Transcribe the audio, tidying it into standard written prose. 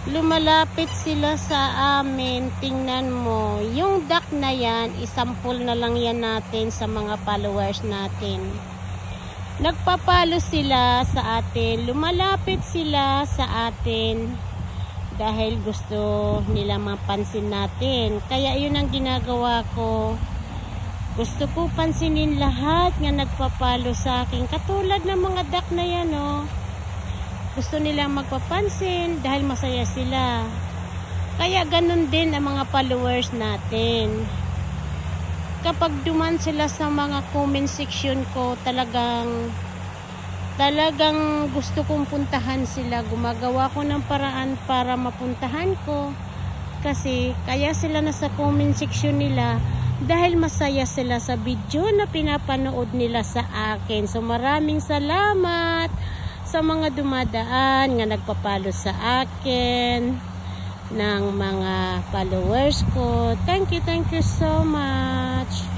lumalapit sila sa amin. Tingnan mo, yung duck na yan, isampol na lang yan natin sa mga followers natin. Nagpapalo sila sa atin, lumalapit sila sa atin dahil gusto nila mapansin natin. Kaya yun ang ginagawa ko. Gusto ko pansinin lahat nga nagpapalo sa akin, katulad ng mga duck na yan, oh. Gusto nilang magpapansin dahil masaya sila. Kaya ganun din ang mga followers natin. Kapag duman sila sa mga comment section ko, talagang gusto kong puntahan sila. Gumagawa ko ng paraan para mapuntahan ko. Kasi kaya sila nasa comment section nila dahil masaya sila sa video na pinapanood nila sa akin. So maraming salamat sa mga dumadaan nga nagpapalo sa akin ng mga followers ko. Thank you so much.